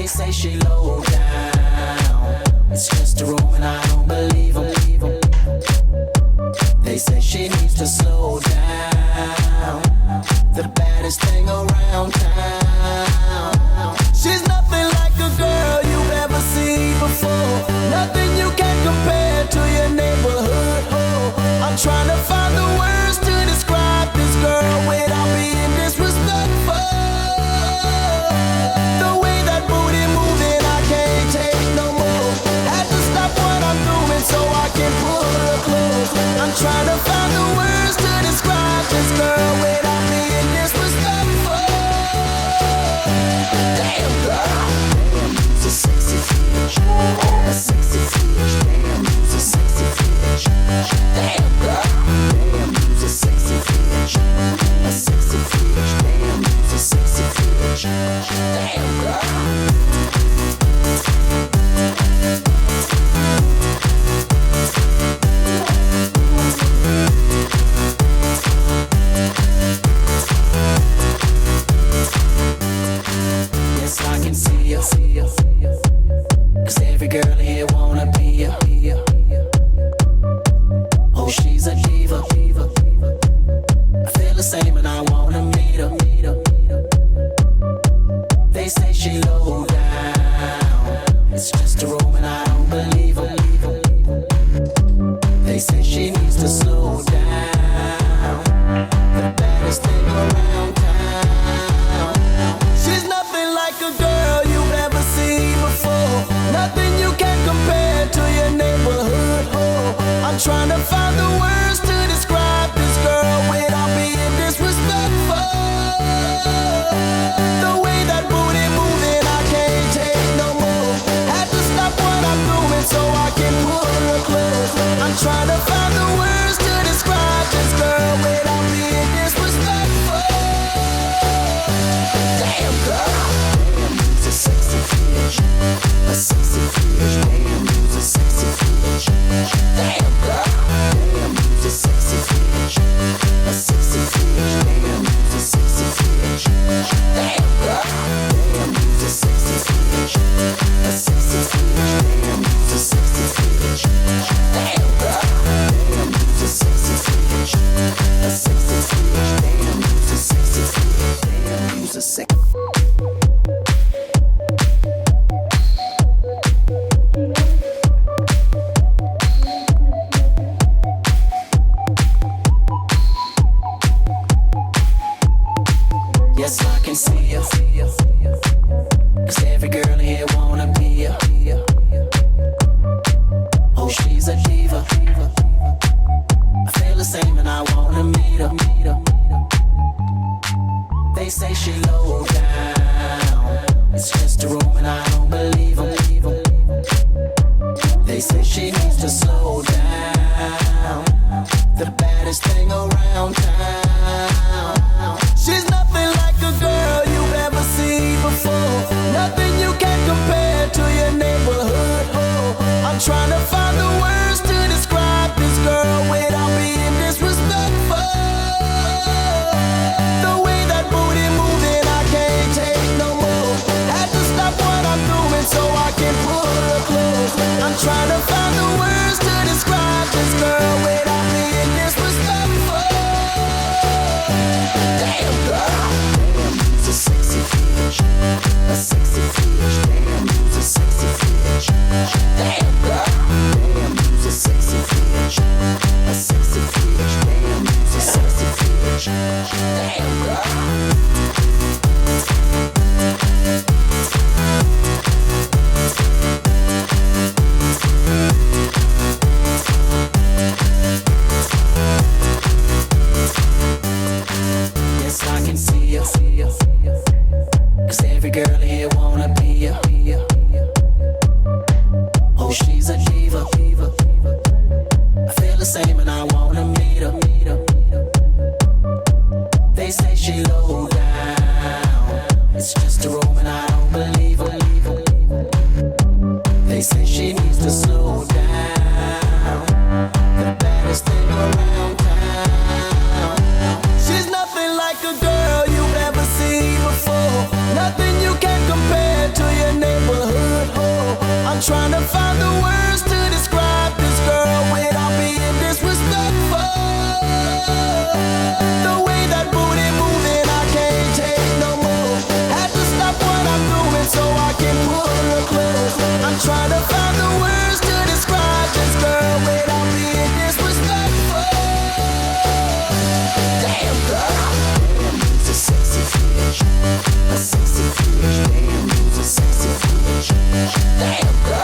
They say she low down. It's just a room and I don't believe 'em. They say she needs to slow down. The baddest thing around town. She's nothing like a girl you've ever seen before. Nothing you can compare to your neighborhood. I'm trying to find the words to describe this girl without being disrespectful. The way that booty moving, I can't take no more. Had to stop what I'm doing so I can pull her close. I'm trying to find the words to describe this girl without being disrespectful. Damn girl, damn, you's a sexy bitch, a sexy bitch. Damn, you's a sexy bitch. Damn girl, damn, you's a sexy bitch, a sexy bitch. Damn, you's a sexy bitch. Damn girl. Yes, I can see you, 'cause every girl here wanna be you. Oh, she's a diva. I feel the same and I wanna meet her. They say she low down. It's just a room and I don't believe 'em. They say she needs to slow down. The baddest thing around town. She's nothing like a girl you've ever seen before. Nothing you can compare to your neighborhood. I'm trying to find the words to describe this girl without being disrespectful. The way that booty moving, I can't take no more. Had to stop what I'm doing so I can pull her close. I'm trying to find the words to describe this girl without being disrespectful. Damn girl, damn, you's a sexy bitch, a sexy bitch. Damn, you's a sexy bitch. Damn girl, damn, you's a sexy bitch, a sexy bitch. Damn, you's a sexy bitch. Damn girl, damn, you's a sexy bitch, a sexy bitch. Damn, you's a sexy bitch. Damn girl, damn, you's a sexy bitch, a sexy bitch. Damn, you's a sexy bitch. Damn, you's a sexy. Yes, I can see you, 'cause every girl here wanna be you. Oh, she's a diva. I feel the same and I wanna meet her. They say she low down. It's just a room and I don't believe 'em. They say she needs to slow down. The baddest thing around town. She's nothing like a girl you've ever seen before. Nothing you can compare to your neighborhood. I'm trying to find the words to describe this girl without being disrespectful. The way that booty moving, I can't take no more. Had to stop what I'm doing so I can pull her close. I'm trying to find the words to describe this girl without being disrespectful. Damn girl, damn, you's a sexy bitch, a sexy bitch. Damn, you's a sexy bitch. Damn girl, damn, you's a sexy bitch, a sexy bitch. Damn, you's a sexy bitch. Damn girl. Yes, I can see you, 'cause every girl here wanna be you. Oh, she's a diva. I feel the same and I wanna meet her. They say she low down. It's just a room and I don't believe 'em. They say she needs to slow down. The baddest thing around town. She's nothing like a girl you've ever seen before. Nothing you can compare to your a neighborhood hoe. I'm trying to find the words to describe this girl without being disrespectful. The way that booty moving, I can't take no more. Had to stop what I'm doing so I can pull her close. I'm trying to find the words to describe this girl without being disrespectful. Damn girl, damn, you's a sexy bitch, a sexy bitch. Damn, you's a sexy bitch. Damn girl.